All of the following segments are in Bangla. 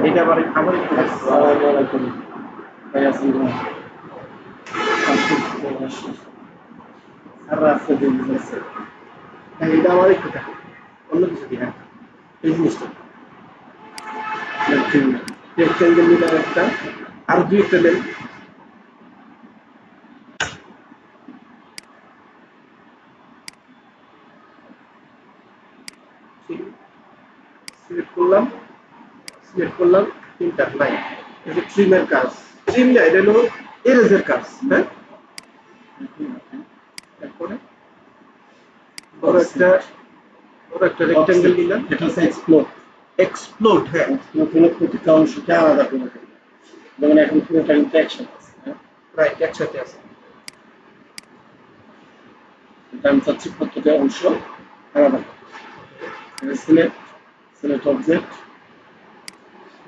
এটা আবার আমার আসসালামু আলাইকুম ভাই আসসালামু আর রাস্তা দিয়ে যাচ্ছে এটা আমার একটু থাকে অন্য কিছু কি হ্যাঁ এই জিনিসটা রেক্টেঙ্গেল নিলাম একটা আর দুই একটা দেন সিলেক্ট করলাম তিনটা নাই এই যে ট্রিমের কাজ ট্রিম না এটা হলো এরেজের কাজ হ্যাঁ তারপরে বড় একটা রেক্টেঙ্গেল নিলাম এটা হচ্ছে এক্সপ্লোড হ্যাঁ এক্সপ্লোড হলে প্রতিটা অংশকে আলাদা করে দেবে যেমন এখন পুরোটা কিন্তু একসাথে আছে রাইট একসাথে আছে এটা আমি চাচ্ছি প্রত্যেকটা অংশ আলাদা করে সিলেক্ট অবজেক্ট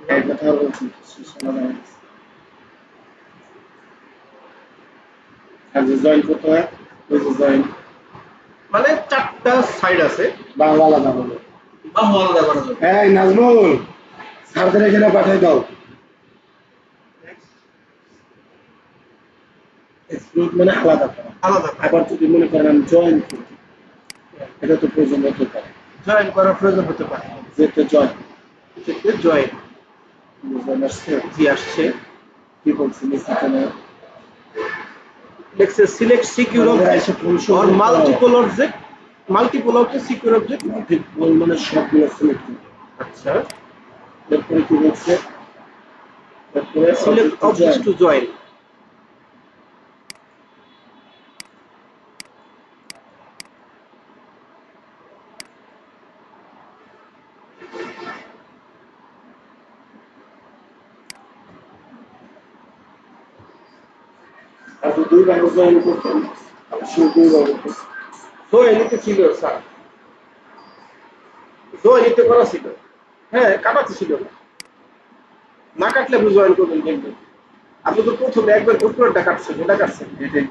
এই কথা বলছি আলাদা হয়ে গেছে আর যে জয়েন করতে হয় ওই যে জয়েন মানে চারটা সাইড আছে বাহু আলাদা হবে বাহু আলাদা করা যাবে এই নাজমুল স্যারদের এখানে পাঠিয়ে দাও এক্সক্লুড মানে আলাদা করা আলাদা আবার যদি মনে করেন আমি জয়েন করি এটা তো প্রয়োজন হতে পারে জয়েন করার প্রয়োজন হতে পারে যেটা জয়েন সেক্ষেত্রে জয়েন আসছে জি আসছে কি বলছি নিচে লেখছে select secure object or multiple object multiple object secure object multiple মানে সবগুলো সিলেক্ট করুন আচ্ছা এরপরে কি বলছে তারপরে সিলেক্ট অবজেক্ট টু জয়েন আর দুই ভাগে জয়েন করতেন অবশ্যই দুই ভাগে জয়েনিতে ছিল স্যার জয়েনিতে করা ছিল হ্যাঁ কাটাতে ছিল না কাটলে আপনি জয়েন করবেন দেখবেন আপনি তো প্রথমে একবার উপরেরটা কাটছেন এটা কাটছেন এটাই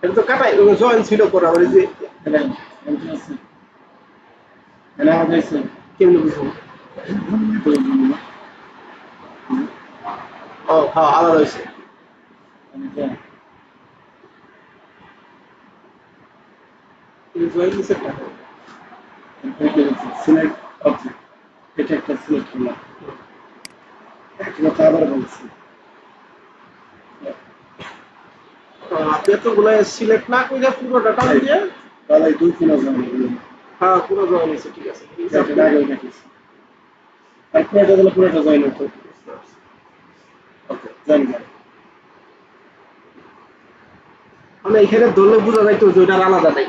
এটা তো কাটাই জয়েন ছিল করে আবার এই যে কেমনি বুঝুন ও হ্যাঁ আলাদা হয়েছে জয়েন দিচ্ছে সিলেক্ট অবজেক্ট এটা একটা সিলেক্ট করলাম একটা কথা আবার বলছি আপনি এতগুলো সিলেক্ট না করে পুরোটা টান দিয়ে তাহলে দুই তিন হাজার হ্যাঁ পুরো জয়েন হয়েছে ঠিক আছে আর পুরোটা দিলে পুরোটা জয়েন হতো ওকে জয়েন করেন মানে এখানে ধরলে বোঝা যায় তো যে ওটার আলাদা নাই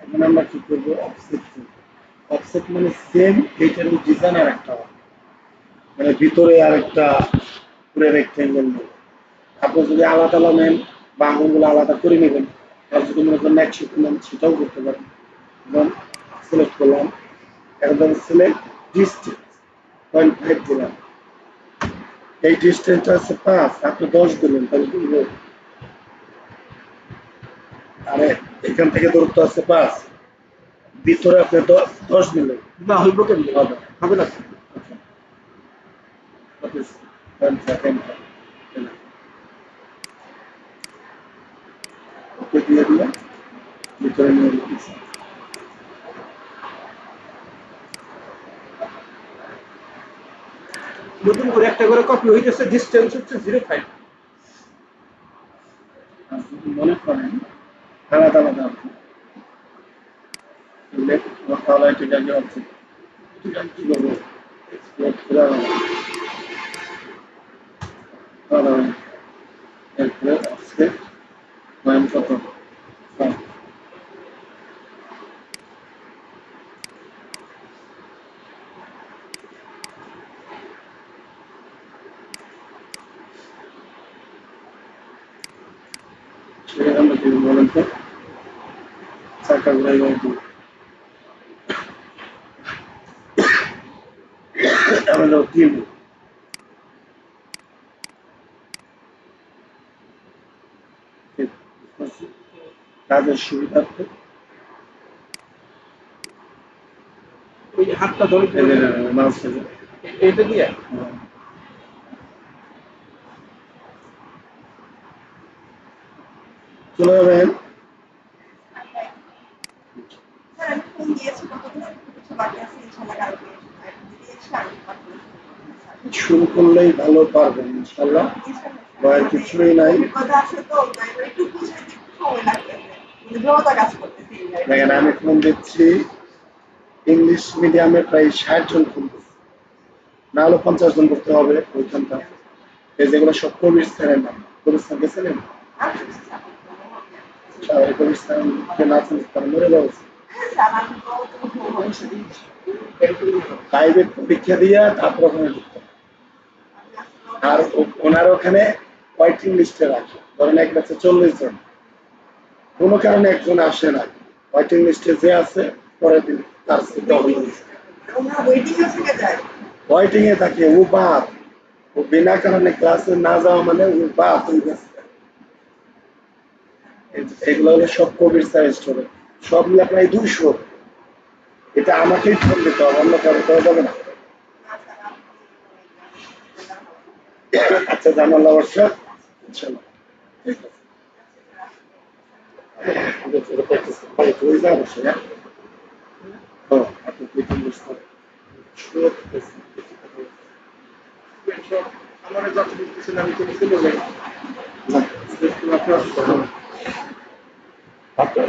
এখন আমরা কি করবো অফসেট অফসেট মানে সেম এইটার ডিজাইন আর একটা মানে ভিতরে আরেকটা পুরো রেক্টেঙ্গেল নেই আপনি যদি আলাদা নেন বা আঙুলগুলো আলাদা করে নেবেন আর যদি মনে করেন একসাথে নেন সেটাও করতে পারেন যেমন সিলেক্ট করলাম একদম সিলেক্ট ডিস্টেন্স 0.5 দিলাম এই ডিস্টেন্সটা হচ্ছে 5 আপনি 10 দিলেন তাহলে কি হবে আরে এখান থেকে দূরত্ব আছে 5 ভিতরে আপনি 10 দিলেন না হইব কেমনি হবে হবে না ওকে দিয়ে দিলাম ভিতরে নিয়ে দিচ্ছি নতুন করে একটা করে কপি হইতেছে ডিসটেন্স হচ্ছে 0.5 যদি মনে করেন আলাদা আলাদা তাহলে ঠিক আছে হচ্ছে ঠিক আছে কি করবো এক্সপ্লোর করে আলাদা এরপরে অফসেট পয়েন্ট কত সেটা আমরা কি বলেন তো চাকা ঘুরাই আমাদের টিম কাজের সুবিধার্থে ওই যে হাতটা ধরে মাউস এইটা দিয়ে চলে যাবেন। স্যার আমি ফোন দিয়েছি কতগুলো কিছু বাকি আছে ইনশাআল্লাহ কালকে দিয়ে এসে আমি কথা শুরু করলেই ভালো পারবেন ইনশাল্লাহ। ভয়ের কিছুই নাই। অভিজ্ঞতা আছে তো তাই একটু বুঝে একটু সময় লাগতেছে দ্রুততা কাজ করতেছে দেখেন আমি ফোন দিচ্ছি, ইংলিশ মিডিয়ামে প্রায় 60 জন ফোন দিচ্ছে, না হলে 50 জন করতে হবে ওইখানটা। এই যেগুলো সব কবির স্যারের নাম, কবির স্যার গেছিলেন, কবির স্যারকে না চিনতে পারেন মরে যাওয়া উচিত। প্রাইভেট পরীক্ষা দিয়ে তারপর ওখানে ঢুকতে হবে। আর ওনার ওখানে ওয়েটিং লিস্টে রাখে, ধরেন এক ব্যাচে 40 জন, কোনো কারণে একজন আসে না, ওয়েটিং লিস্টে যে আছে পরের দিন তার সিট ওয়েটিং এ থাকে, ও বাদ, ও বিনা কারণে ক্লাসে না যাওয়া মানে ও বাদ হয়ে গেছে। এগুলো হলো সব কবির স্যার স্টুডেন্ট, সব মিলে প্রায় 200। এটা আমাকেই ফোন দিতে হবে, অন্য কারো দেওয়া যাবে না। আচ্ছা জানালা বর্ষা ইনশাল্লাহ ঠিক আছে। ভাই তুই যা বসে, হ্যাঁ আপনি মিটিং বসতে আমার যতটুকু ছিল আমি তুমি চলে যাই না আপনার আপনার